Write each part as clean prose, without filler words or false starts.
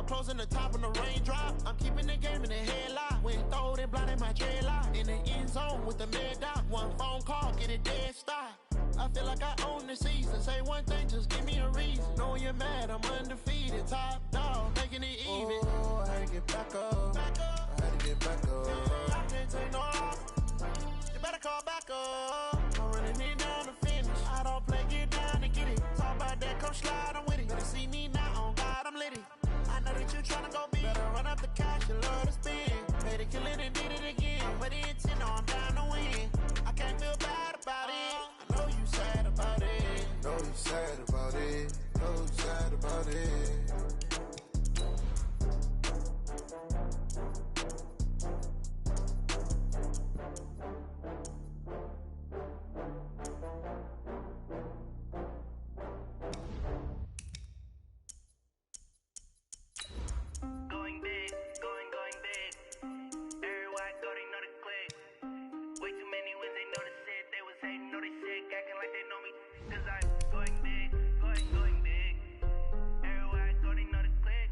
I'm closing the top of the raindrop. I'm keeping the game in the headlock. When throw it blind in my dreadlock. In the end zone with the mad dot. One phone call, get it dead stop. I feel like I own the season. Say one thing, just give me a reason. Knowing you're mad, I'm undefeated. Top dog, making it even. Oh, I had to get back up. I had to get back up. I can't take no loss. You better call back up. I'm running it down to finish. I don't play, get down to get it. Talk about that, come slide, I'm with it. Better see me now, on God, I'm lit it. I know that you tryna go big. Better run up the cash, you love to spend. Made it, kill it, and did it again. But the intent, no, I'm down to win. I can't feel bad about it. I know you sad about it. Know you sad about it. Know you sad about it. Going big, going big. Everywhere I go, they know the click. Way too many wins, they know the shit. They was hating, know they sick, acting like they know me. Cause I'm going big, going big. Everywhere I go, they know the click.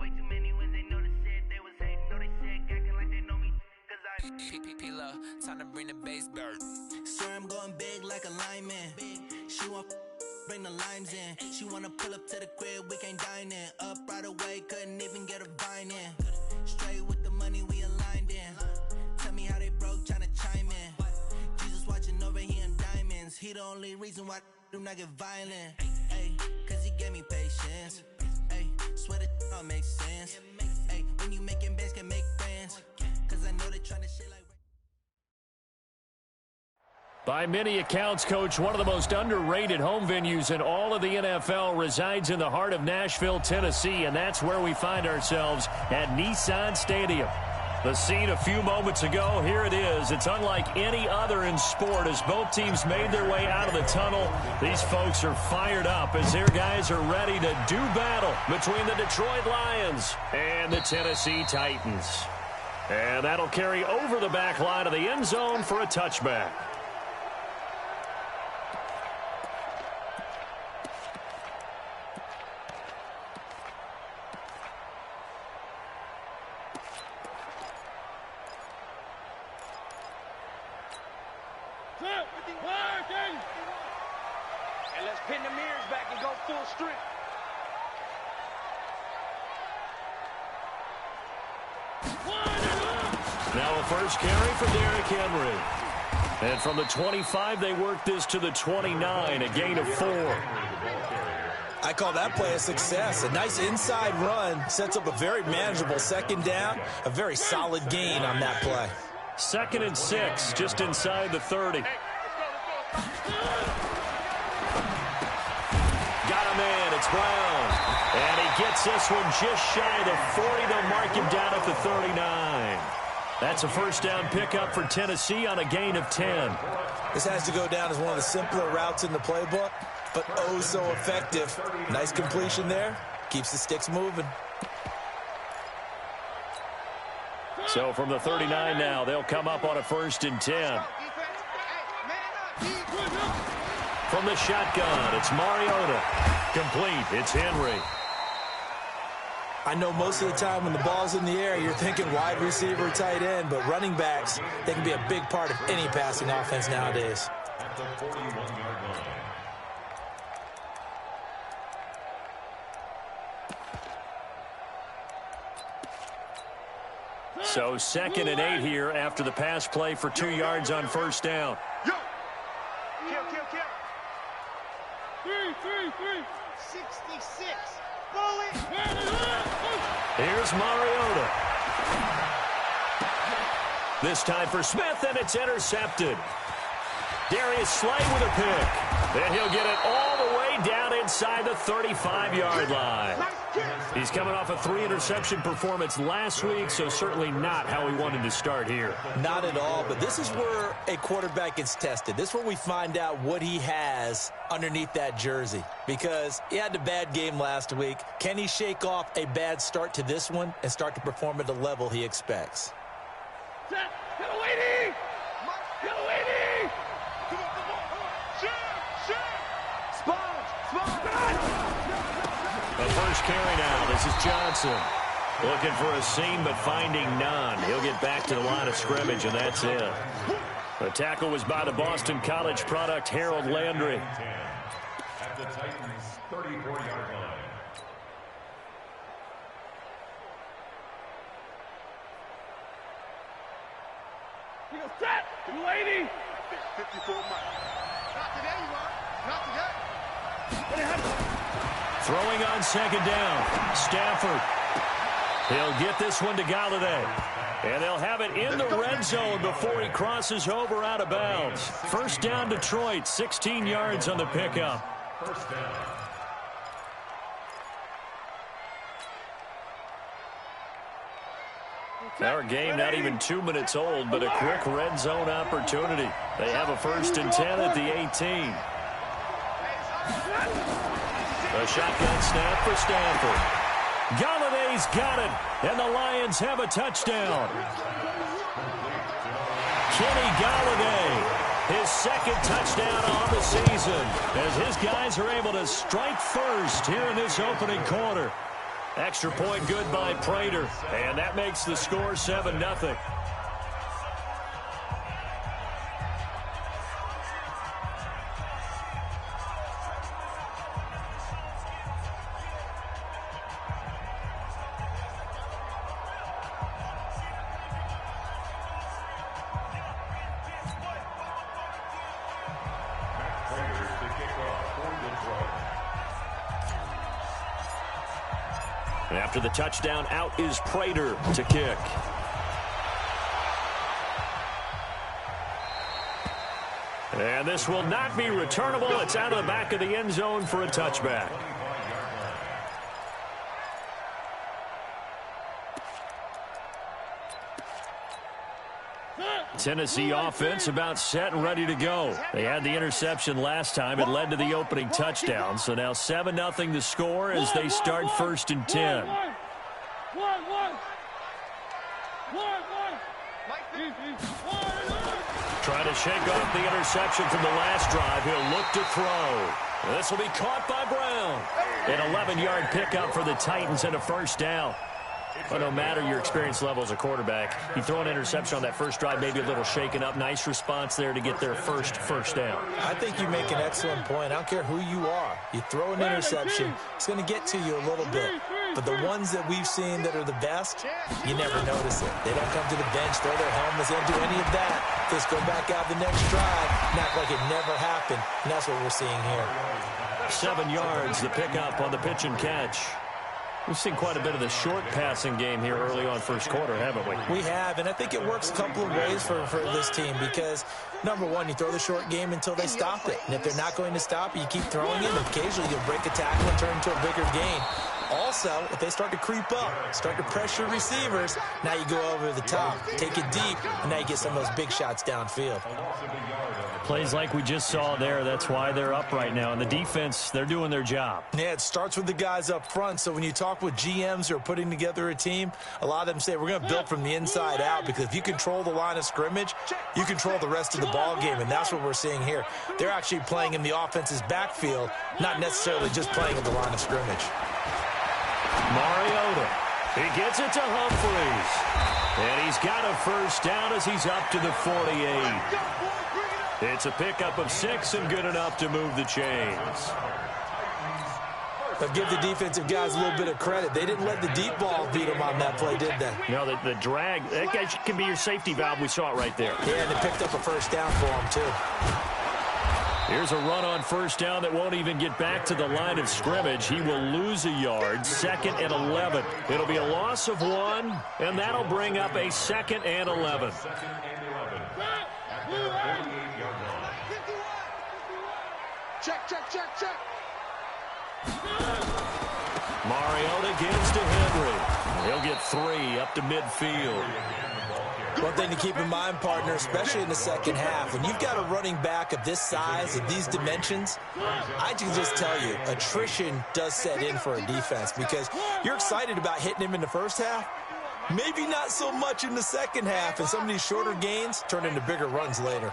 Way too many wins, they know the shit. They was hating, know they sick, acting like they know me. Cause I'm P-P-P-Low, time to bring the bass back. Swear I'm going big like a lineman. She want bring the limes in. She wanna pull up to the crib, we can't dine in. Up right away, couldn't even get a vine in. Straight with the money we aligned in. Tell me how they broke, tryna chime in. Jesus watching over here in diamonds. He the only reason why I do not get violent. Ay, cause he gave me patience. Ay, swear that all makes sense. Ay, when you making bands can make friends. Cause I know they tryna shit like By many accounts, Coach, one of the most underrated home venues in all of the NFL resides in the heart of Nashville, Tennessee, and that's where we find ourselves at Nissan Stadium. The scene a few moments ago, here it is. It's unlike any other in sport as both teams made their way out of the tunnel. These folks are fired up as their guys are ready to do battle between the Detroit Lions and the Tennessee Titans. And that'll carry over the back line of the end zone for a touchback. And let's pin the mirrors back and go full strength. Now a first carry for Derrick Henry. And from the 25, they work this to the 29, a gain of 4. I call that play a success. A nice inside run sets up a very manageable second down. A very solid gain on that play. 2nd and 6, just inside the 30. Got a man, it's Brown. And he gets this one just shy of the 40. They'll mark him down at the 39. That's a first down pickup for Tennessee on a gain of 10. This has to go down as one of the simpler routes in the playbook, but oh so effective. Nice completion there. Keeps the sticks moving. So from the 39 now, they'll come up on a 1st and 10. From the shotgun, it's Mariota. Complete, it's Henry. I know most of the time when the ball's in the air, you're thinking wide receiver, tight end, but running backs, they can be a big part of any passing offense nowadays. At the 41-yard line. So 2nd and 8 here after the pass play for 2 yards on first down. Kill. 66. Bullet. Here's Mariota. This time for Smith, and it's intercepted. Darius Slay with a pick. And he'll get it all the way down inside the 35-yard line. He's coming off a 3-interception performance last week, so certainly not how he wanted to start here. Not at all, but this is where a quarterback gets tested. This is where we find out what he has underneath that jersey, because he had a bad game last week. Can he shake off a bad start to this one and start to perform at the level he expects? A first carry now. This is Johnson. Looking for a seam, but finding none. He'll get back to the line of scrimmage, and that's it. The tackle was by the Boston College product, Harold Landry. At the Titans' 34-yard line. He goes, set! 280! 54 miles. Not today, you are. Not today. Throwing on second down. Stafford. He'll get this one to Galladay. And they'll have it in the red zone before he crosses over out of bounds. First down, Detroit. 16 yards on the pickup. First down. Our game not even 2 minutes old, but a quick red zone opportunity. They have a 1st and 10 at the 18. A shotgun snap for Stanford. Galladay's got it, and the Lions have a touchdown. Kenny Galladay, his 2nd touchdown on the season, as his guys are able to strike first here in this opening quarter. Extra point good by Prater, and that makes the score 7-0. After the touchdown, out is Prater to kick. And this will not be returnable. It's out of the back of the end zone for a touchback. Tennessee offense about set and ready to go. They had the interception last time. It led to the opening touchdown. So now 7-0 the score as they start 1st and 10. Trying to shake off the interception from the last drive. He'll look to throw. This will be caught by Brown. An 11-yard pickup for the Titans and a 1st down. But no matter your experience level as a quarterback, you throw an interception on that first drive, maybe a little shaken up. Nice response there to get their first down. I think you make an excellent point. I don't care who you are. You throw an interception, it's going to get to you a little bit. But the ones that we've seen that are the best, you never notice it. They don't come to the bench, throw their helmets, and do any of that. Just go back out the next drive and act like it never happened. And that's what we're seeing here. 7 yards, the pickup on the pitch and catch. We've seen quite a bit of the short passing game here early on first quarter, haven't we? We have, and I think it works a couple of ways for this team because, number one, you throw the short game until they stop it. And if they're not going to stop it, you keep throwing it, and occasionally you'll break a tackle and turn into a bigger gain. Also, if they start to creep up, start to pressure receivers, now you go over the top, take it deep, and now you get some of those big shots downfield. Plays like we just saw there, that's why they're up right now. And the defense, they're doing their job. Yeah, it starts with the guys up front. So when you talk with GMs who are putting together a team, a lot of them say we're going to build from the inside out because if you control the line of scrimmage, you control the rest of the ball game, and that's what we're seeing here. They're actually playing in the offense's backfield, not necessarily just playing at the line of scrimmage. Mariota, he gets it to Humphries. And he's got a 1st down as he's up to the 48. It's a pickup of 6 and good enough to move the chains. But give the defensive guys a little bit of credit. They didn't let the deep ball beat them on that play, did they? No, the drag, that can be your safety valve. We saw it right there. Yeah, and they picked up a 1st down for them, too. Here's a run on 1st down that won't even get back to the line of scrimmage. He will lose a yard, 2nd and 11. It'll be a loss of 1, and that'll bring up a 2nd and 11. Check. Mariota gives to Henry. He'll get 3 up to midfield. One thing to keep in mind, partner, especially in the second half, when you've got a running back of this size, of these dimensions, I can just tell you, attrition does set in for a defense because you're excited about hitting him in the first half, maybe not so much in the second half, and some of these shorter gains turn into bigger runs later.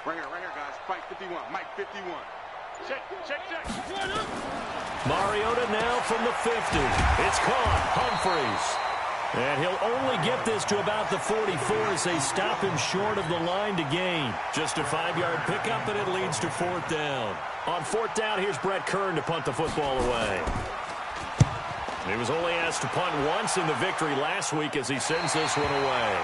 Right here, guys. Fight 51. Mike 51. Check. Mariota now from the 50. It's caught. Humphries. And he'll only get this to about the 44 as they stop him short of the line to gain. Just a 5-yard pickup, and it leads to 4th down. On 4th down, here's Brett Kern to punt the football away. He was only asked to punt once in the victory last week as he sends this one away.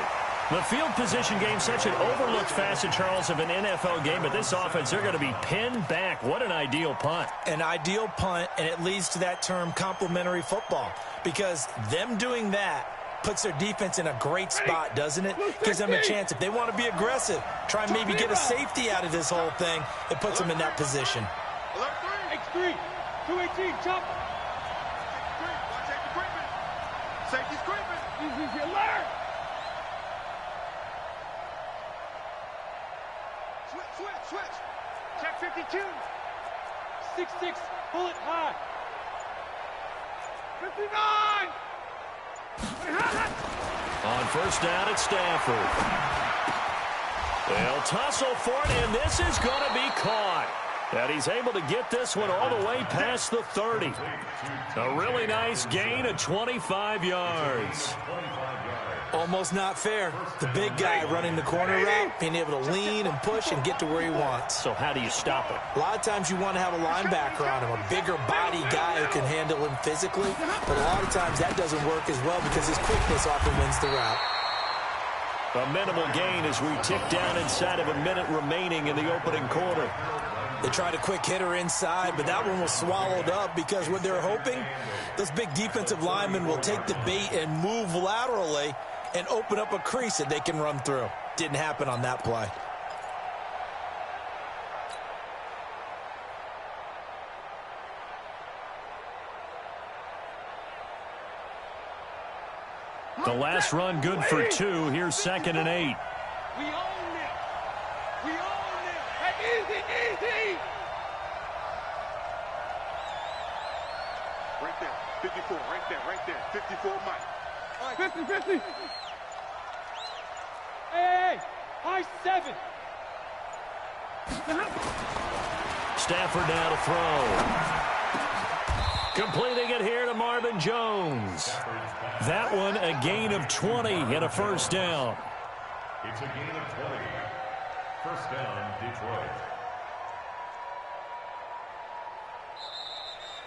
The field position game, such an overlooked facet, Charles, of an NFL game, but this offense, they're going to be pinned back. What an ideal punt. An ideal punt, and it leads to that term complementary football, because them doing that puts their defense in a great spot, doesn't it? Gives them a chance. If they want to be aggressive, try and maybe get a safety out of this whole thing, it puts them in that position. X3, 218, jump. Safety's creeping. Easy, alert. Switch. Check 52. 6-6, pull it high. 59. On 1st down, it's Stafford. They'll tussle for it, and this is going to be caught. And he's able to get this one all the way past the 30. A really nice gain of 25 yards. Almost not fair. The big guy running the corner route, being able to lean and push and get to where he wants. So how do you stop it? A lot of times you want to have a linebacker on him, a bigger body guy who can handle him physically. But a lot of times that doesn't work as well because his quickness often wins the route. A minimal gain as we tick down inside of a minute remaining in the opening quarter. They tried a quick hitter inside, but that one was swallowed up because what they're hoping, those big defensive linemen will take the bait and move laterally and open up a crease that they can run through. Didn't happen on that play. The last run good for 2. Here's 2nd and 8. We own it. Hey, easy. Right there. 54, right there. 54, Mike. 50. Hey, high 7. Stafford now to throw. Completing it here to Marvin Jones. That one a gain of 20 and a 1st down. It's a gain of 20. 1st down, Detroit.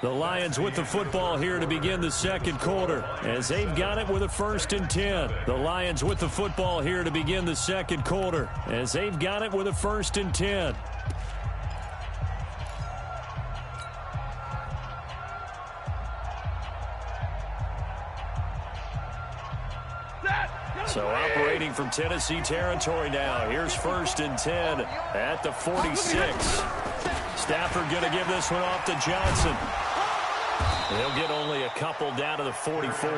The Lions with the football here to begin the 2nd quarter as they've got it with a 1st and 10. The Lions with the football here to begin the 2nd quarter as they've got it with a 1st and 10. So operating from Tennessee territory now. Here's 1st and 10 at the 46. Stafford going to give this one off to Johnson. They'll get only a couple down to the 44.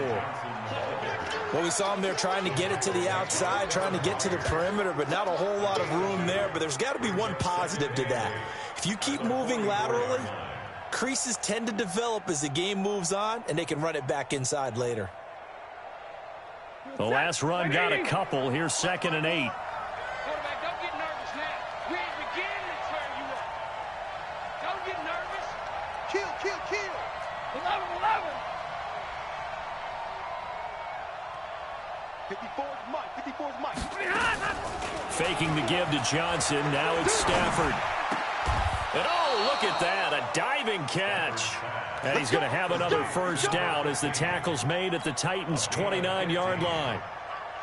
Well, we saw him there trying to get it to the outside, trying to get to the perimeter, but not a whole lot of room there. But there's got to be one positive to that. If you keep moving laterally, creases tend to develop as the game moves on, and they can run it back inside later. The last run got a couple. Here's 2nd and 8. Quarterback, don't get nervous now. We ain't beginning to turn you up. Don't get nervous. Kill. 11. 54's Mike. Faking the give to Johnson. Now it's Stafford. And oh, look at that. A diving catch. And he's going to have another 1st down as the tackle's made at the Titans' 29-yard line.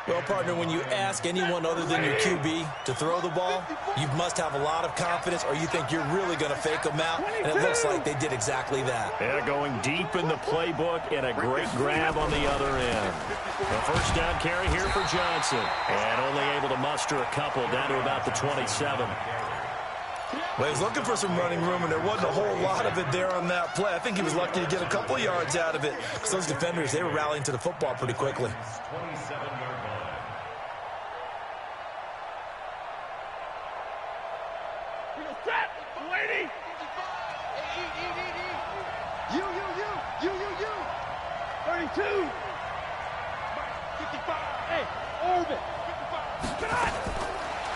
Well, partner, when you ask anyone other than your QB to throw the ball, you must have a lot of confidence or you think you're really going to fake them out, and it looks like they did exactly that. They're going deep in the playbook and a great grab on the other end. The 1st down carry here for Johnson, and only able to muster a couple down to about the 27. Well, he was looking for some running room, and there wasn't a whole lot of it there on that play. I think he was lucky to get a couple of yards out of it because those defenders, they were rallying to the football pretty quickly. 27-yard line. Lady. You. 32. 55. Hey, Orbit. 55.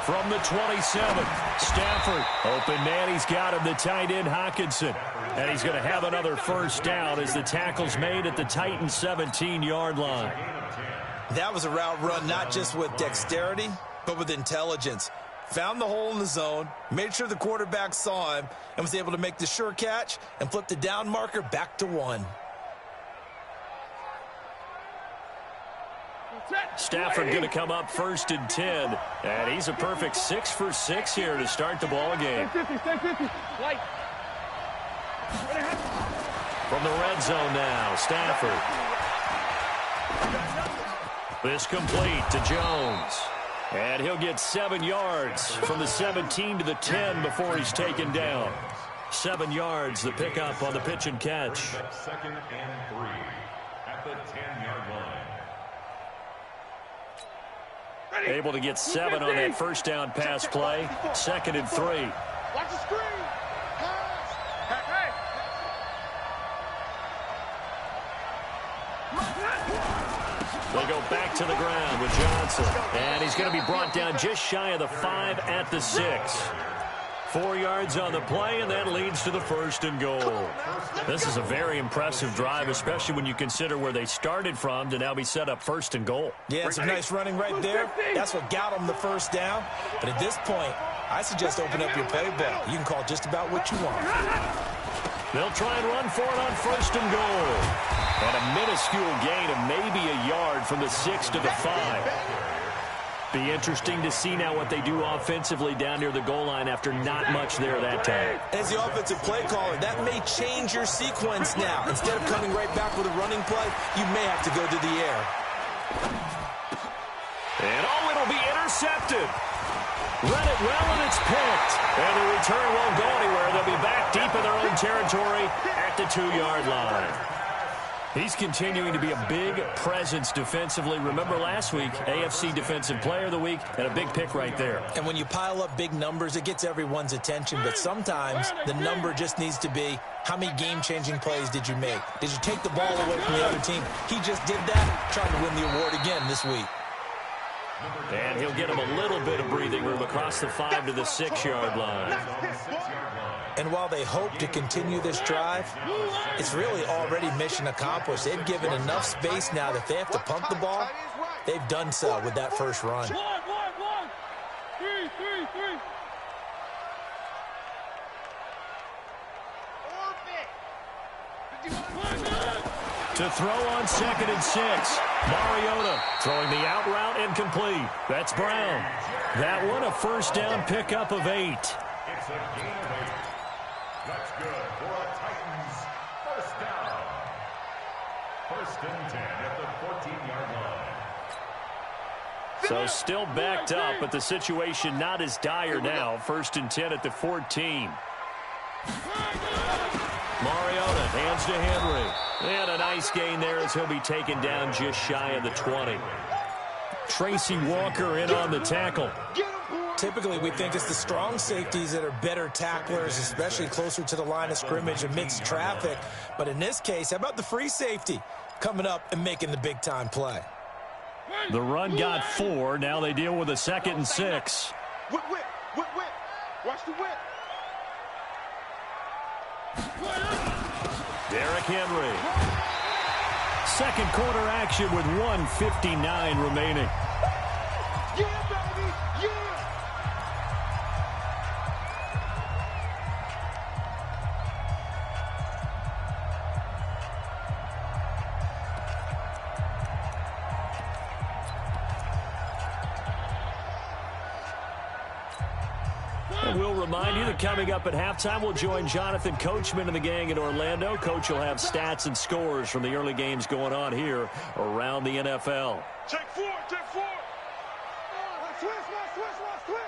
From the 27, Stafford. Open man, he's got him, the tight end, Hockenson. And he's going to have another first down as the tackle's made at the Titans' 17-yard line. That was a route run not just with dexterity, but with intelligence. Found the hole in the zone, made sure the quarterback saw him, and was able to make the sure catch and flip the down marker back to 1. Stafford going to come up 1st and 10, and he's a perfect 6 for 6 here to start the ball game. From the red zone now, Stafford. This complete to Jones. And he'll get 7 yards from the 17 to the 10 before he's taken down. 7 yards, the pickup on the pitch and catch. 2nd and 3 at the 10-yard line. Able to get 7 on that first down pass play. 2nd and 3. Watch the screen. They go back to the ground with Johnson. And he's going to be brought down just shy of the 5 at the 6. 4 yards on the play, and that leads to the 1st and goal. This is a very impressive drive, especially when you consider where they started from to now be set up 1st and goal. Yeah, some nice running right there. That's what got them the first down. But at this point, I suggest open up your play ball. You can call just about what you want. They'll try and run for it on 1st and goal. And a minuscule gain of maybe a yard from the 6 to the 5. Be interesting to see now what they do offensively down near the goal line after not much there that time. As the offensive play caller, that may change your sequence now. Instead of coming right back with a running play, you may have to go to the air. And it'll be intercepted. Run it well, and it's picked. And the return won't go anywhere. They'll be back deep in their own territory at the 2-yard line. He's continuing to be a big presence defensively. Remember last week, AFC Defensive Player of the Week, and a big pick right there. And when you pile up big numbers, it gets everyone's attention. But sometimes the number just needs to be, how many game-changing plays did you make? Did you take the ball away from the other team? He just did that, trying to win the award again this week. And he'll get him a little bit of breathing room across the 5 to the 6-yard line. And while they hope to continue this drive, it's really already mission accomplished. They've given enough space now that if they have to pump the ball, they've done so with that first run. 1, 1, 1. 3, 3, 3. To throw on 2nd and 6. Mariota throwing the out route incomplete. That's Brown. That one a first down pickup of 8. It's a gain of 8. That's good for a Titans first down. 1st and 10 at the 14-yard line. So still backed up, but the situation not as dire now. 1st and 10 at the 14. Mariota hands to Henry. And a nice gain there as he'll be taken down just shy of the 20. Tracy Walker in on the tackle. Typically, we think it's the strong safeties that are better tacklers, especially closer to the line of scrimmage amidst traffic. But in this case, how about the free safety coming up and making the big-time play? The run got 4. Now they deal with a 2nd and 6. Whip. Watch the whip. Derrick Henry. Second quarter action with 1:59 remaining. Yeah, baby. Yeah. And we'll remind you that coming up at halftime, we'll join Jonathan Coachman and the gang in Orlando. Coach will have stats and scores from the early games going on here around the NFL. Take 4. Switch.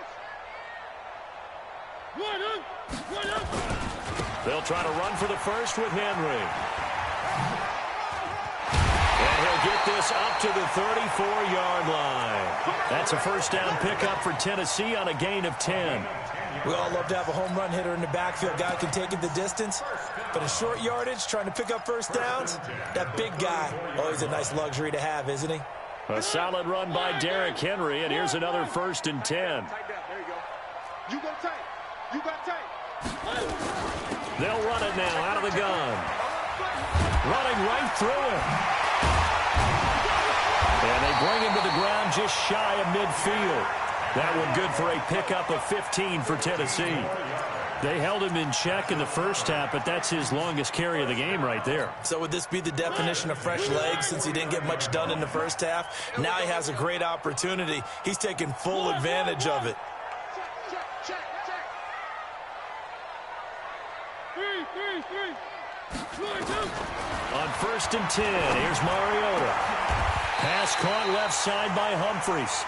They'll try to run for the first with Henry. And he'll get this up to the 34-yard line. That's a first down pickup for Tennessee on a gain of 10. We all love to have a home run hitter in the backfield. Guy can take it the distance. But in short yardage, trying to pick up first downs, that big guy, always a nice luxury to have, isn't he? A solid run by Derrick Henry, and here's another 1st and 10. You got tape. You got tape. They'll run it now out of the gun. Running right through him. And they bring him to the ground just shy of midfield. That one good for a pickup of 15 for Tennessee. They held him in check in the first half, but that's his longest carry of the game right there. So would this be the definition of fresh legs since he didn't get much done in the first half? Now he has a great opportunity. He's taking full advantage of it. On 1st and 10, here's Mariota. Pass caught left side by Humphries.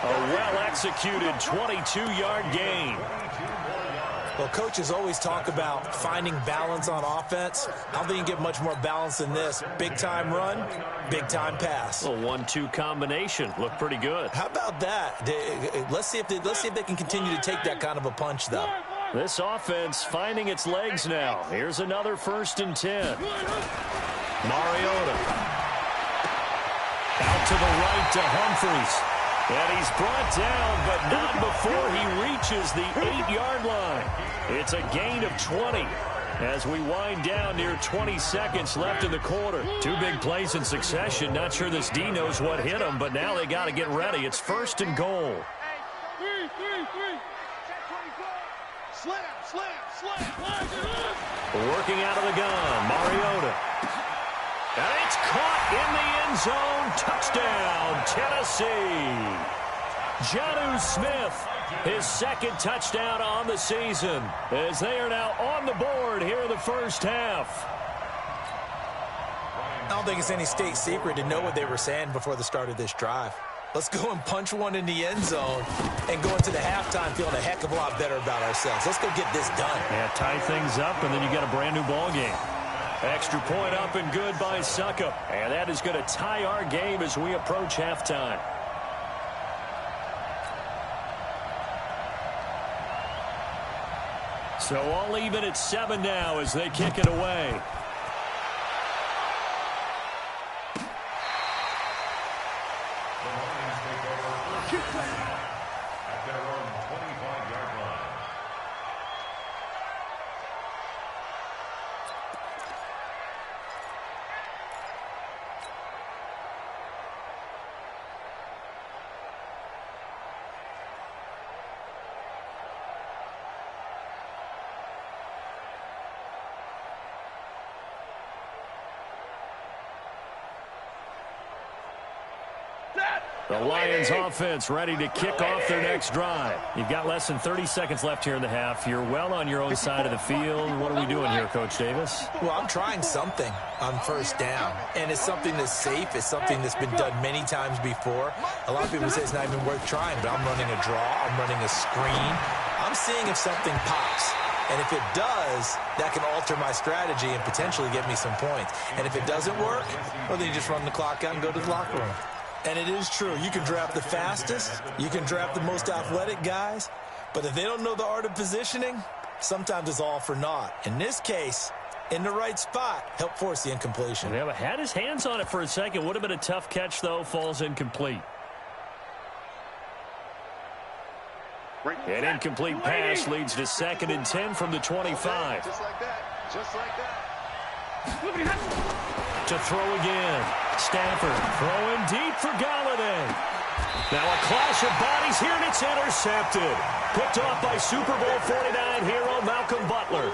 A well-executed 22-yard gain. Well, coaches always talk about finding balance on offense. I don't think you can get much more balance than this. Big-time run, big-time pass. A 1-2 combination. Looked pretty good. How about that? Let's see if they can continue to take that kind of a punch, though. This offense finding its legs now. Here's another 1st and 10. Mariota. Out to the right to Humphries. And he's brought down, but not before he reaches the 8-yard line. It's a gain of 20 as we wind down near 20 seconds left in the quarter. 2 big plays in succession. Not sure this D knows what hit him, but now they got to get ready. It's 1st and goal. Working out of the gun, Mariota. And it's caught in the end zone. Touchdown, Tennessee. Jonnu Smith, his 2nd touchdown on the season, as they are now on the board here in the first half. I don't think it's any state secret to know what they were saying before the start of this drive. Let's go and punch one in the end zone and go into the halftime feeling a heck of a lot better about ourselves. Let's go get this done. Yeah, tie things up, and then you get a brand new ball game. Extra point up and good by Succop. And that is going to tie our game as we approach halftime. So all even at 7 now as they kick it away. At their own 25-yard line. The Lions offense ready to kick off their next drive. You've got less than 30 seconds left here in the half. You're well on your own side of the field. What are we doing here, Coach Davis? Well, I'm trying something on 1st down, and it's something that's safe. It's something that's been done many times before. A lot of people say it's not even worth trying, but I'm running a draw. I'm running a screen. I'm seeing if something pops. And if it does, that can alter my strategy and potentially get me some points. And if it doesn't work, well, then you just run the clock out and go to the locker room. And it is true. You can draft the fastest. You can draft the most athletic guys. But if they don't know the art of positioning, sometimes it's all for naught. In this case, in the right spot, help force the incompletion. Yeah, but had his hands on it for a second. Would have been a tough catch, though. Falls incomplete. An incomplete pass leads to 2nd and 10 from the 25. Just like that. Just like that. To throw again. Stafford throwing deep for Galladay. Now a clash of bodies here, and it's intercepted. Picked off by Super Bowl 49 hero Malcolm Butler.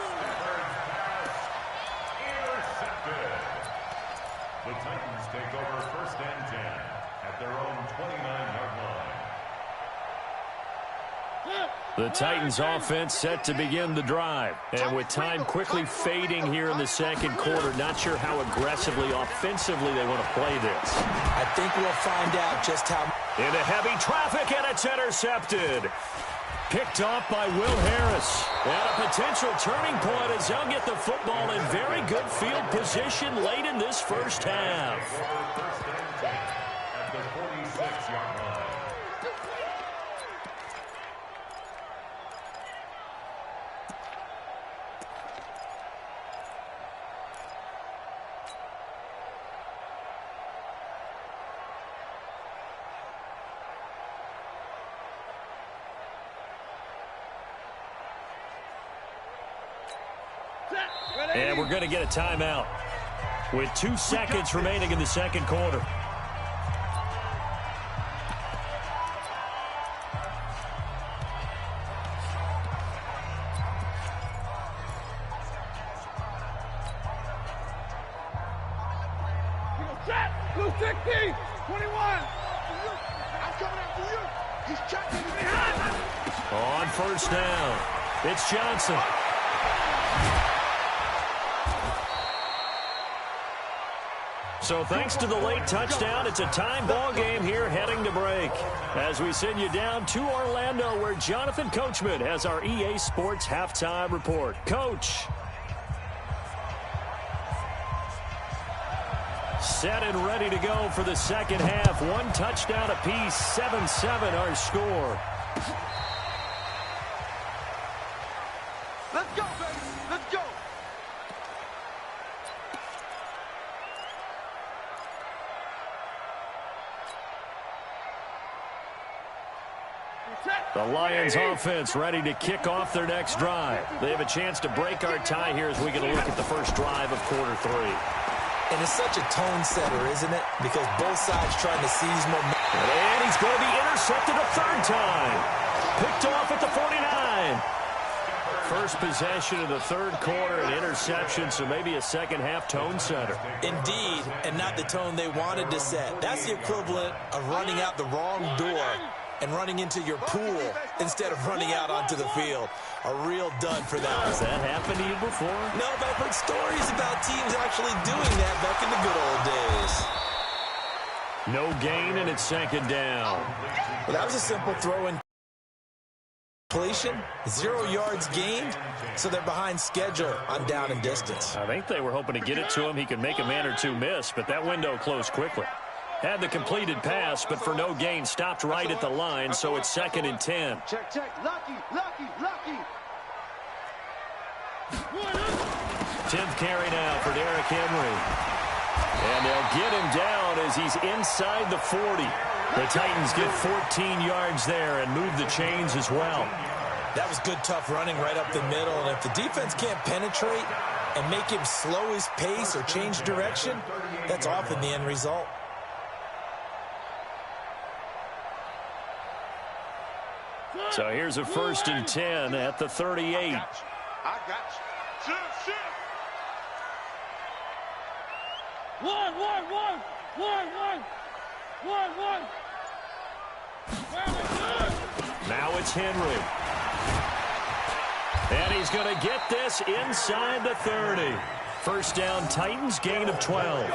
Intercepted. The Titans take over 1st and 10 at their own 29-yard line. The Titans offense set to begin the drive. And with time quickly fading here in the second quarter, not sure how aggressively, offensively they want to play this. I think we'll find out just how. Into heavy traffic, and it's intercepted. Picked off by Will Harris. And a potential turning point as they'll get the football in very good field position late in this first half. 1st and 10 at the 46-yard line. And we're going to get a timeout with 2 seconds remaining in the second quarter. Blue 60, 21. I'm coming after you. He's checking behind. On first down, it's Johnson. So thanks to the late touchdown, it's a time ball game here heading to break. As we send you down to Orlando, where Jonathan Coachman has our EA Sports halftime report. Coach. Set and ready to go for the second half. 1 touchdown apiece, 7-7 our score. Let's go, baby. Let's go. The Lions offense ready to kick off their next drive. They have a chance to break our tie here as we get a look at the first drive of quarter 3. And it's such a tone setter, isn't it? Because both sides trying to seize momentum. And he's going to be intercepted a third time. Picked off at the 49. First possession of the third quarter, an interception, so maybe a second-half tone setter. Indeed, and not the tone they wanted to set. That's the equivalent of running out the wrong door and running into your pool instead of running out onto the field. A real dud for that. Has that happened to you before? No, but I've heard stories about teams actually doing that back in the good old days. No gain, and it's second down. Well, that was a simple throw-in completion. 0 yards gained, so they're behind schedule on down and distance. I think they were hoping to get it to him. He could make a man or two miss, but that window closed quickly. Had the completed pass, but for no gain, stopped right at the line, so it's 2nd and 10. Check, check. Lucky, lucky, lucky. 10th carry now for Derrick Henry. And they'll get him down as he's inside the 40. The Titans get 14 yards there and move the chains as well. That was good, tough running right up the middle. And if the defense can't penetrate and make him slow his pace or change direction, that's often the end result. So here's a 1st and 10 at the 38. I got you. Shift. 1. Now it's Henry. And he's going to get this inside the 30. First down, Titans, gain of 12.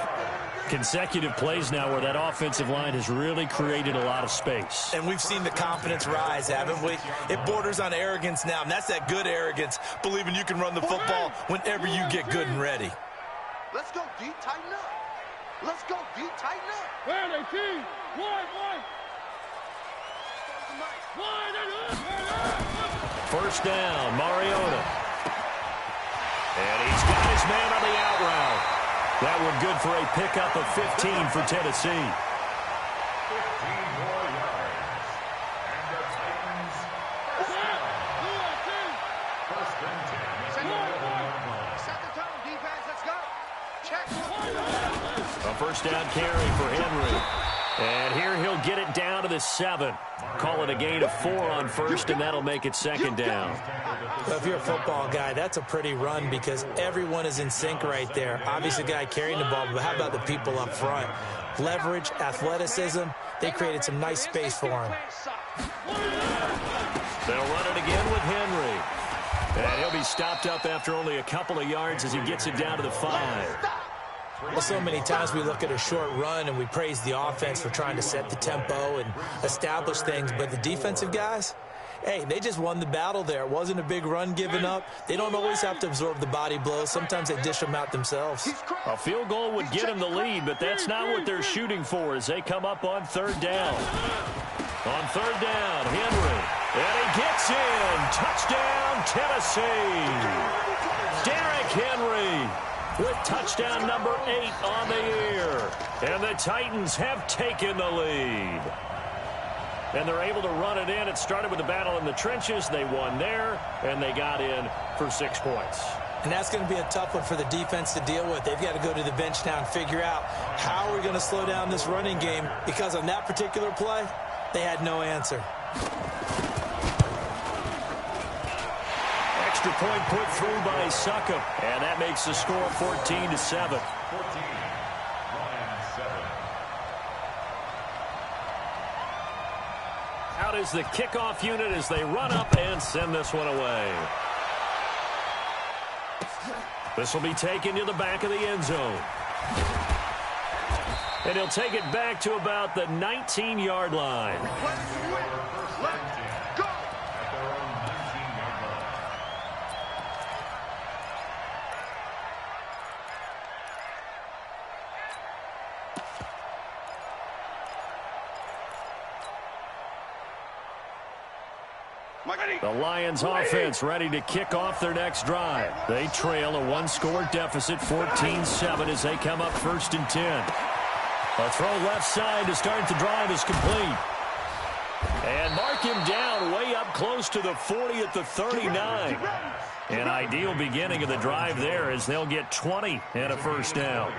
Consecutive plays now where that offensive line has really created a lot of space. And we've seen the confidence rise, haven't we? It borders on arrogance now, and that's that good arrogance, believing you can run the football whenever you get good and ready. Let's go, D. Tighten up. Let's go, D. Tighten up. Where are they, team? One. First down, Mariota. And he's got his man on the out route. That one good for a pickup of 15 for Tennessee. 15 more yards. And the Titans first and 10. Second down, defense, let's go. Check. A first down carry for Henry. And here he'll get it down to the 7. Call it a gain of 4 on first, and that'll make it second down. Well, if you're a football guy, that's a pretty run because everyone is in sync right there. Obviously, the guy carrying the ball, but how about the people up front? Leverage, athleticism, they created some nice space for him. They'll run it again with Henry. And he'll be stopped up after only a couple of yards as he gets it down to the 5. Well, so many times we look at a short run and we praise the offense for trying to set the tempo and establish things, but the defensive guys, hey, they just won the battle there. It wasn't a big run given up. They don't always have to absorb the body blows. Sometimes they dish them out themselves. A field goal would get them the lead, but that's not what they're shooting for as they come up on third down. On third down, Henry. And he gets in. Touchdown, Tennessee. Derrick Henry with touchdown number 8 on the year. And the Titans have taken the lead. And they're able to run it in. It started with a battle in the trenches. They won there, and they got in for 6 points. And that's going to be a tough one for the defense to deal with. They've got to go to the bench now and figure out how we're going to slow down this running game, because on that particular play, they had no answer. Extra point put through by Succop, and that makes the score 14-7. 14. Lions 7. Out is the kickoff unit as they run up and send this one away. This will be taken to the back of the end zone. And he'll take it back to about the 19-yard line. The Lions offense ready to kick off their next drive. They trail a one-score deficit, 14-7, as they come up 1st and 10. A throw left side to start the drive is complete. And mark him down way up close to the 40 at the 39. An ideal beginning of the drive there, as they'll get 20 and a first down.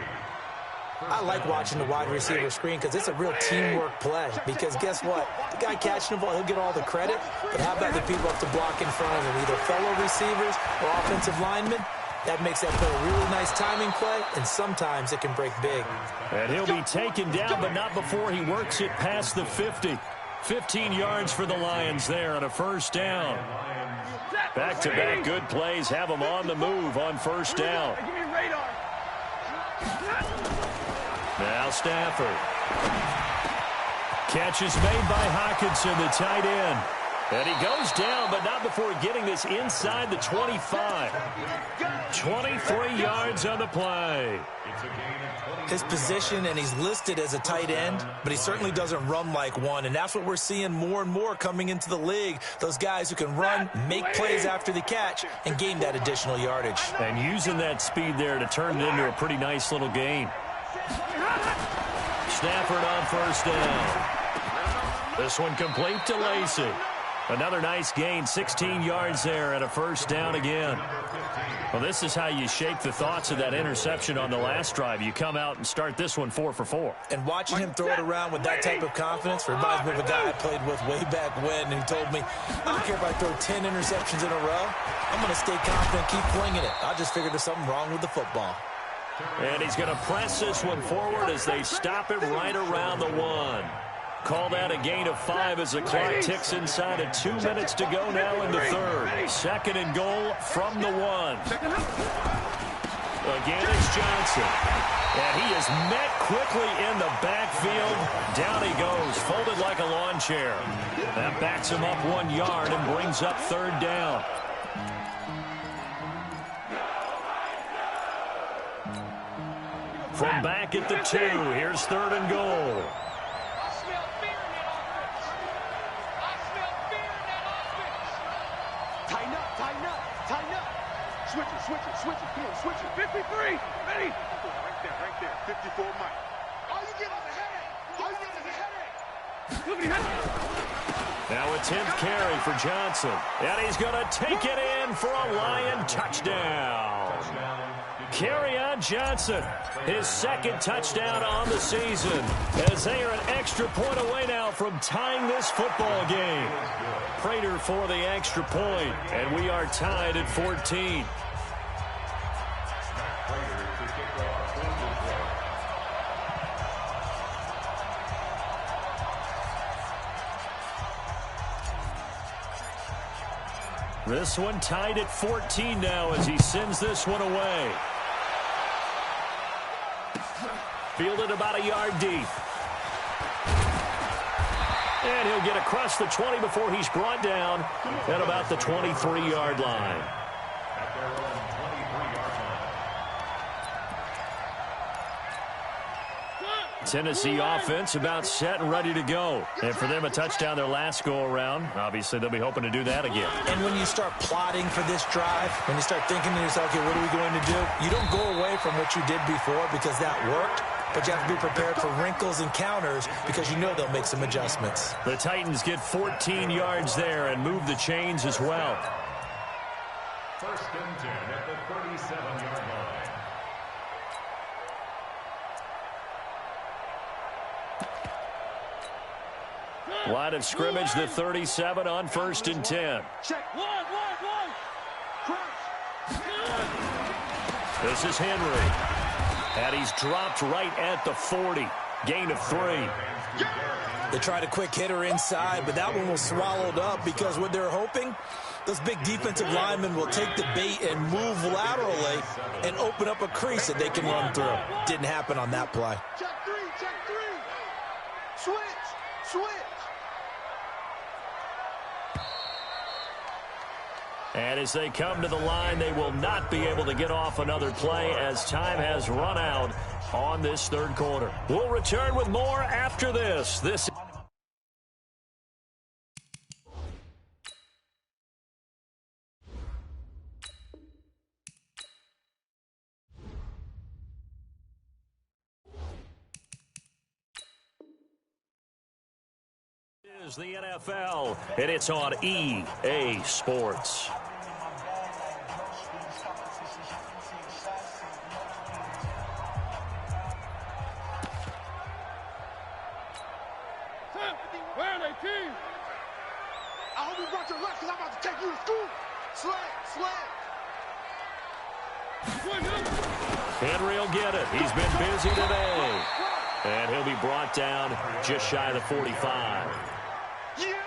I like watching the wide receiver screen because it's a real teamwork play. Because guess what? The guy catching the ball, he'll get all the credit. But how about the people up to block in front of him, either fellow receivers or offensive linemen? That makes that play a really nice timing play, and sometimes it can break big. And he'll be taken down, but not before he works it past the 50. 15 yards for the Lions there on a first down. Back-to-back good plays have them on the move on first down. Now Stafford. Catch is made by Hockenson, the tight end. And he goes down, but not before getting this inside the 25. 23 yards on the play. His position, and he's listed as a tight end, but he certainly doesn't run like one, and that's what we're seeing more and more coming into the league. Those guys who can run, make plays after the catch, and gain that additional yardage. And using that speed there to turn it into a pretty nice little gain. Stafford on first down. This one complete to Lacy. Another nice gain, 16 yards there and a first down again. Well, this is how you shake the thoughts of that interception on the last drive. You come out and start this one 4 for 4. And watching him throw it around with that type of confidence reminds me of a guy I played with way back when, and he told me, I don't care if I throw 10 interceptions in a row. I'm going to stay confident, keep flinging it. I just figured there's something wrong with the football. And he's going to press this one forward as they stop it right around the 1. Call that a gain of 5 as the clock ticks inside of 2 minutes to go now in the third. 2nd and goal from the 1. Again, it's Johnson. And he is met quickly in the backfield. Down he goes, folded like a lawn chair. That backs him up 1 yard and brings up 3rd down. From back at the 2, here's 3rd and goal. Switch it, come on, switch it. 53, ready? Right there, 54 Mike. All you get is a headache. Look at him. Now a 10th carry for Johnson. And he's going to take it in for a Lion touchdown. Carry on Johnson. His 2nd touchdown on the season. As they are an extra point away now from tying this football game. Prater for the extra point. And we are tied at 14. This one tied at 14 now as he sends this one away. Fielded about a yard deep. And he'll get across the 20 before he's brought down at about the 23-yard line. Tennessee offense about set and ready to go. And for them, a touchdown their last go-around. Obviously, they'll be hoping to do that again. And when you start plotting for this drive, when you start thinking to yourself, okay, what are we going to do? You don't go away from what you did before because that worked. But you have to be prepared for wrinkles and counters because you know they'll make some adjustments. The Titans get 14 yards there and move the chains as well. First and 10 at the 37-yard line. Line of scrimmage, the 37 on first and 10. Check. One. This is Henry. And he's dropped right at the 40. Gain of 3. They tried a quick hitter inside, but that one was swallowed up because what they're hoping, those big defensive linemen will take the bait and move laterally and open up a crease that they can run through. Didn't happen on that play. Check three. Switch. And as they come to the line, they will not be able to get off another play as time has run out on this third quarter. We'll return with more after this. This is the NFL, and it's on EA Sports. Where are they, team? I hope you brought your lunch because I'm about to take you to school. Henry will get it. He's been busy today. And he'll be brought down just shy of the 45.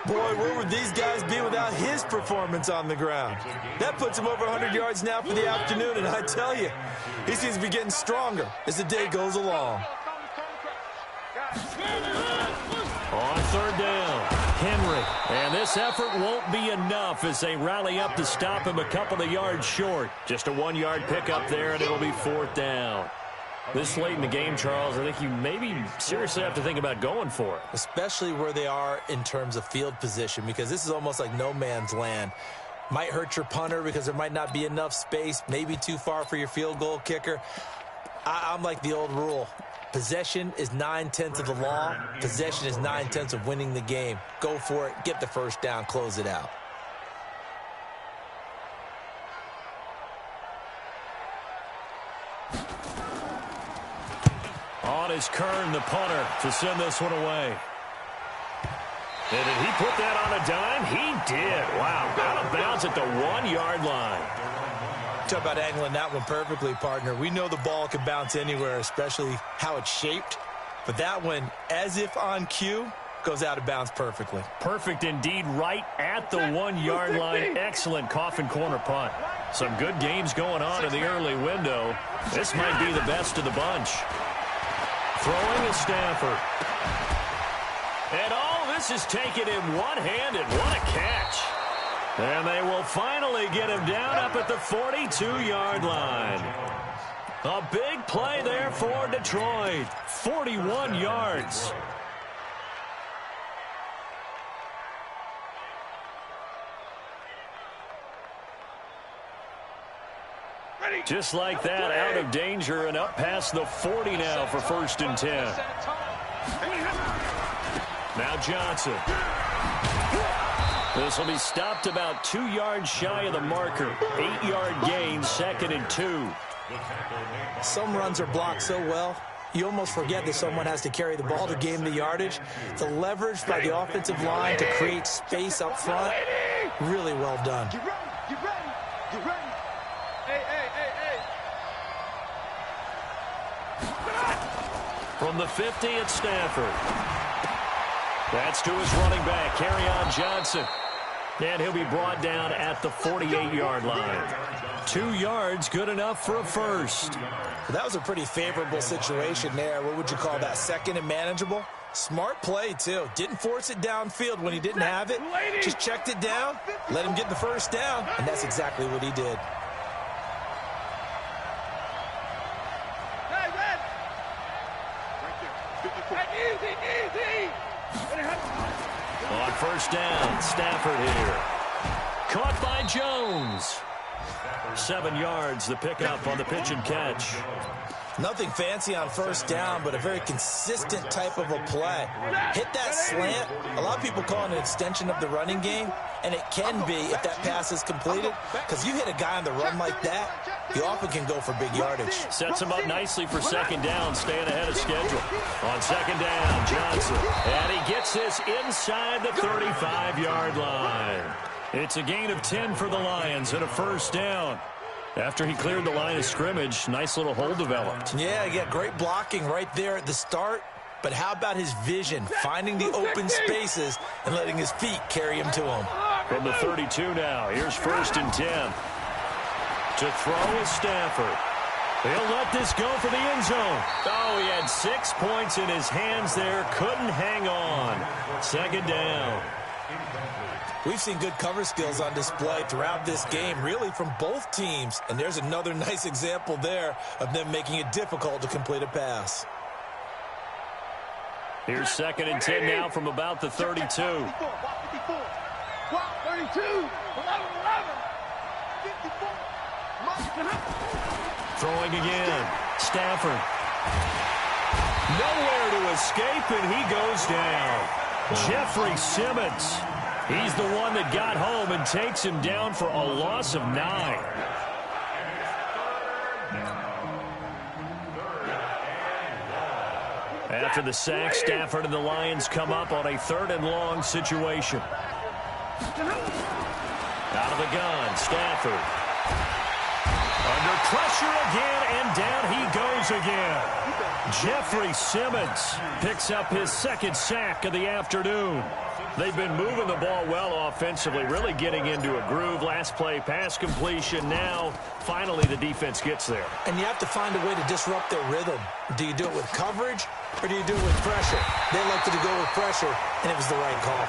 Boy, where would these guys be without his performance on the ground? That puts him over 100 yards now for the afternoon, and I tell you, he seems to be getting stronger as the day goes along. On third down, Henry. And this effort won't be enough as they rally up to stop him a couple of yards short. Just a 1-yard pickup there, and it'll be fourth down. This late in the game, Charles, I think you maybe seriously have to think about going for it. Especially where they are in terms of field position, because this is almost like no man's land. Might hurt your punter because there might not be enough space, maybe too far for your field goal kicker. I'm like the old rule. Possession is 9/10 of the law. Possession is 9/10 of winning the game. Go for it. Get the first down. Close it out. On is Kern, the punter, to send this one away. And did he put that on a dime? He did. Wow. Out of bounds at the 1-yard line. Talk about angling that one perfectly, partner. We know the ball can bounce anywhere, especially how it's shaped. But that one, as if on cue, goes out of bounds perfectly. Perfect indeed, right at the 1-yard line. Excellent coffin corner punt. Some good games going on in the early window. This might be the best of the bunch. Throwing is Stafford. And all this is taken in one-handed. What a catch. And they will finally get him down up at the 42-yard line. A big play there for Detroit. 41 yards. Just like that, out of danger and up past the 40 now for first and 10. Now Johnson. This will be stopped about 2 yards shy of the marker. 8-yard gain, 2nd and 2. Some runs are blocked so well, you almost forget that someone has to carry the ball to gain the yardage. The leverage by the offensive line to create space up front, really well done. Get ready. Hey. From the 50, it's Stafford. That's to his running back, Kerryon Johnson. And he'll be brought down at the 48-yard line. 2 yards, good enough for a first. Well, that was a pretty favorable situation there. What would you call that, second and manageable? Smart play, too. Didn't force it downfield when he didn't have it. Just checked it down, let him get the first down, and that's exactly what he did. Easy. On first down, Stafford here. Caught by Jones. 7 yards, the pickup on the pitch and catch. Nothing fancy on first down, but a very consistent type of a play. Hit that slant. A lot of people call it an extension of the running game. and it can be if that pass is completed, because you hit a guy on the run like that, he often can go for big yardage. Sets him up nicely for second down, staying ahead of schedule. On second down, Johnson. And he gets this inside the 35-yard line. It's a gain of 10 for the Lions and a first down. After he cleared the line of scrimmage, nice little hole developed. Yeah, great blocking right there at the start. But how about his vision, finding the open spaces and letting his feet carry him to him? From the 32 now, here's first and 10. To throw is Stafford. He'll let this go for the end zone. Oh, he had 6 points in his hands there. Couldn't hang on. Second down. We've seen good cover skills on display throughout this game, really from both teams. And there's another nice example there of them making it difficult to complete a pass. Here's second and 10 now from about the 32. 32. 11, 11. 54. Throwing again. Stafford. Nowhere to escape, and he goes down. Jeffrey Simmons. He's the one that got home and takes him down for a loss of 9. After the sack, Stafford and the Lions come up on a 3rd and long situation. Out of the gun, Stafford. Under pressure again, and down he goes again. Jeffrey Simmons picks up his 2nd sack of the afternoon. They've been moving the ball well offensively, really getting into a groove. Last play, pass completion. Now, finally, the defense gets there. And you have to find a way to disrupt their rhythm. Do you do it with coverage, or do you do it with pressure? They elected to go with pressure, and it was the right call.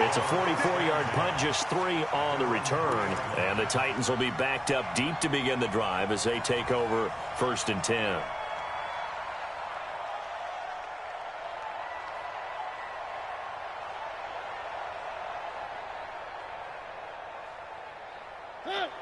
It's a 44-yard punt, just 3 on the return. And the Titans will be backed up deep to begin the drive as they take over first and 10.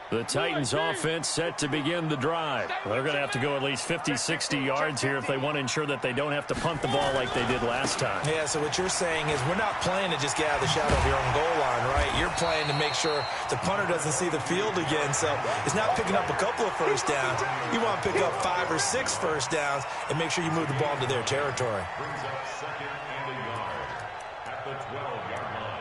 The Titans offense set to begin the drive. They're going to have to go at least 50, 60 yards here if they want to ensure that they don't have to punt the ball like they did last time. Yeah, so what you're saying is we're not playing to just get out of the shadow of your own goal line, right? You're playing to make sure the punter doesn't see the field again. So it's not picking up a couple of first downs. You want to pick up 5 or 6 first downs and make sure you move the ball into their territory. Brings up second and a yard at the 12-yard line.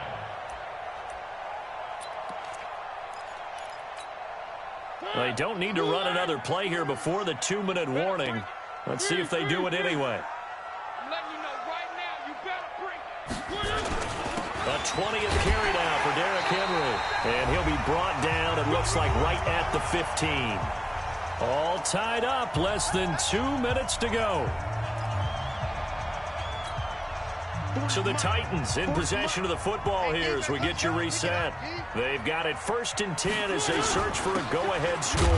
They don't need to run another play here before the 2-minute warning. Let's see if they do it anyway. I'm letting you know right now, you better bring. A 20th carry now for Derrick Henry. And he'll be brought down, it looks like, right at the 15. All tied up, less than 2 minutes to go. So the Titans in possession of the football here as we get you reset. They've got it first and 10 as they search for a go-ahead score.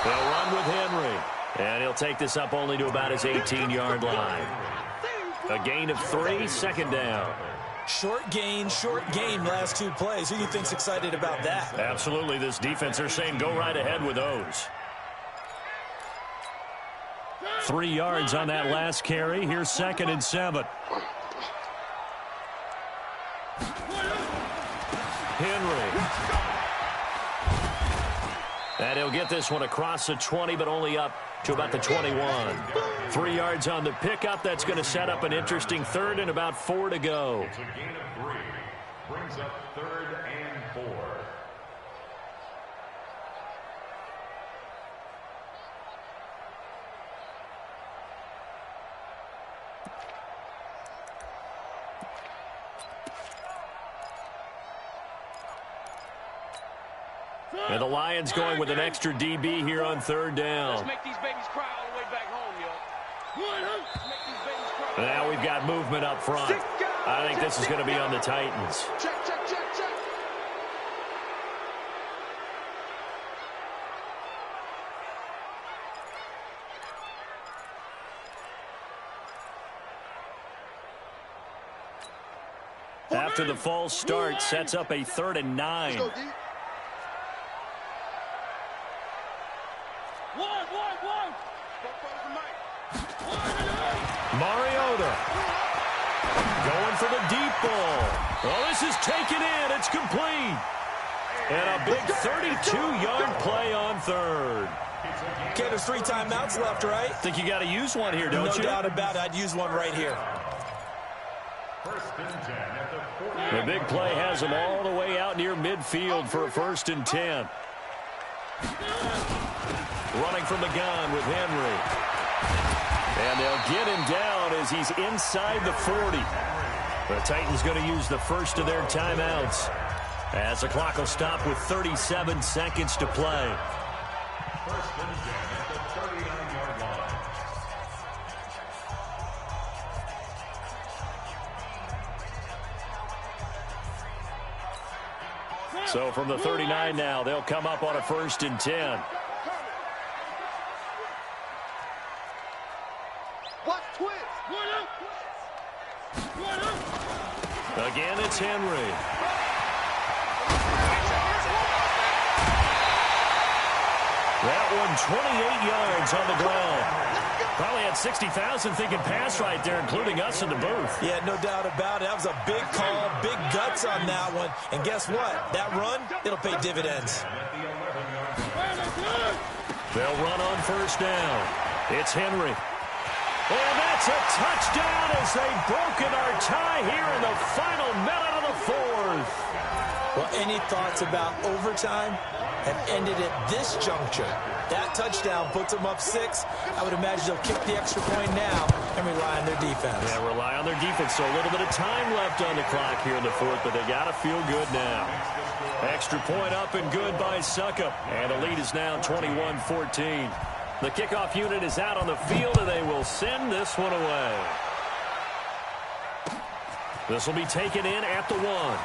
They'll run with Henry. And he'll take this up only to about his 18-yard line. A gain of 3, second down. Short gain last 2 plays. Who do you think's excited about that? Absolutely. This defense, they're saying go right ahead with those. 3 yards on that last carry. Here's second and 7. Henry. And he'll get this one across the 20, but only up to about the 21. 3 yards on the pickup. That's going to set up an interesting 3rd and about 4 to go. It's a gain of 3. Brings up 3rd and 4. And the Lions going with an extra DB here on 3rd down. Let's make these babies cry all the way back home, yo. Let's make these babies cry. Now we've got movement up front. I think this is going to be on the Titans. Check. After the false start, sets up a 3rd and 9. Mariota going for the deep ball. Well, this is taken in. It's complete. And a big 32-yard play on third. Okay, there's 3 timeouts left, right? Think you got to use one here, don't you? No doubt about it. I'd use one right here. First and 10 at the 40. The big play has them all the way out near midfield for a 1st and 10. Running from the gun with Henry. And they'll get him down as he's inside the 40. The Titans going to use the first of their timeouts as the clock will stop with 37 seconds to play. First and 10 at the 39-yard line. So from the 39 now, they'll come up on a 1st and 10. Watch twist. Again, it's Henry. That one 28 yards on the ground. Probably had 60,000 thinking pass right there, including us in the booth. Yeah, no doubt about it. That was a big call, big guts on that one. And guess what? That run, it'll pay dividends. They'll run on 1st down. It's Henry. And that's a touchdown as they've broken our tie here in the final minute of the 4th. Well, any thoughts about overtime have ended at this juncture. That touchdown puts them up 6. I would imagine they'll kick the extra point now and rely on their defense. Yeah, rely on their defense. So a little bit of time left on the clock here in the 4th, but they got to feel good now. Extra point up and good by Succop. And the lead is now 21-14. The kickoff unit is out on the field, and they will send this one away. This will be taken in at the 1.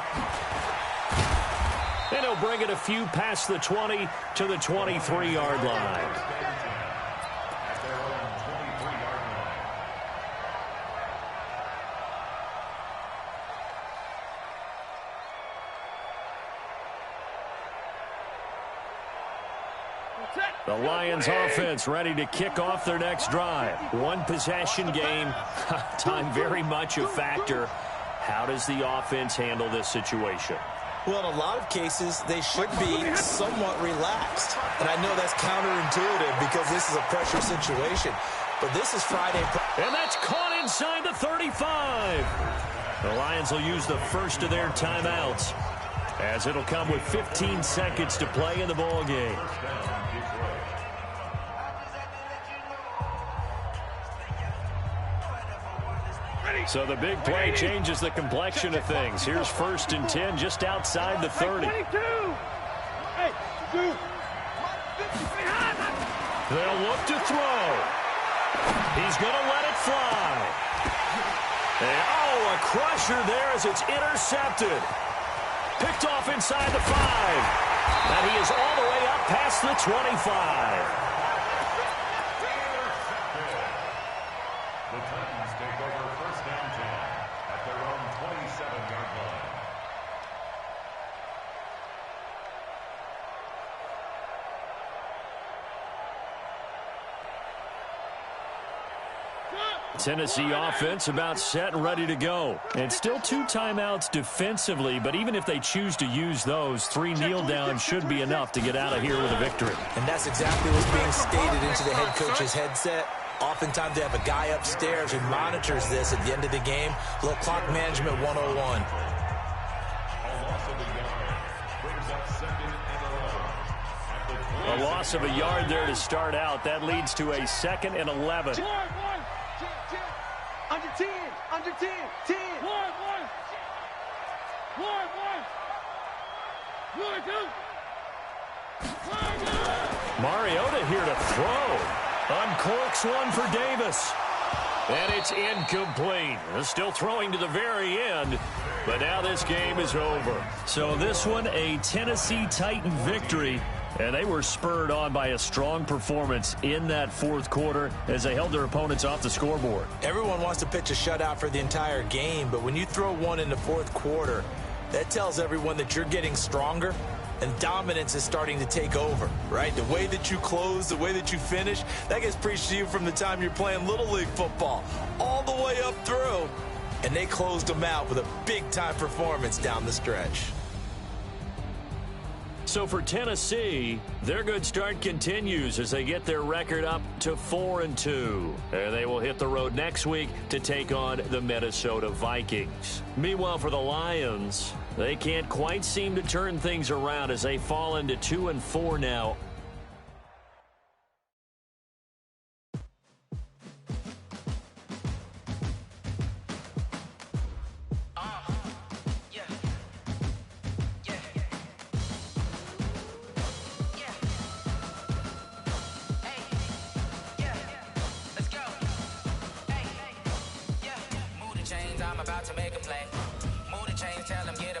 And he'll bring it a few past the 20 to the 23-yard line. The Lions offense ready to kick off their next drive. One possession game. Time very much a factor. How does the offense handle this situation? Well, in a lot of cases, they should be somewhat relaxed. And I know that's counterintuitive because this is a pressure situation. But this is Friday. And that's caught inside the 35. The Lions will use the first of their timeouts, as it'll come with 15 seconds to play in the ball game. So the big play changes the complexion of things. Here's 1st and 10 just outside the 30. They'll look to throw. He's going to let it fly. And, a crusher there as it's intercepted. Picked off inside the 5. And he is all the way up past the 25. The Titans take over 1st and 10 at their own 27-yard line. Tennessee offense about set and ready to go. And still 2 timeouts defensively, but even if they choose to use those, 3 kneel downs should be enough to get out of here with a victory. And that's exactly what's being stated into the head coach's headset. Oftentimes they have a guy upstairs who monitors this at the end of the game. A little clock management 101. A loss of a yard brings up 2nd and 11. A loss of a yard there to start out. That leads to a 2nd and 11. Under 10. Under 10. 10. Mariota here to throw. Uncorks one for Davis. And it's incomplete. Still throwing to the very end. But now this game is over. So this one, a Tennessee Titan victory. And they were spurred on by a strong performance in that 4th quarter as they held their opponents off the scoreboard. Everyone wants to pitch a shutout for the entire game, but when you throw one in the 4th quarter, that tells everyone that you're getting stronger and dominance is starting to take over, right? The way that you close, the way that you finish, that gets preached to you from the time you're playing Little League football all the way up through. And they closed them out with a big-time performance down the stretch. So for Tennessee, their good start continues as they get their record up to 4-2. And they will hit the road next week to take on the Minnesota Vikings. Meanwhile, for the Lions, they can't quite seem to turn things around as they fall into 2-4 now. I'm about to make a play. Move the chains, tell them get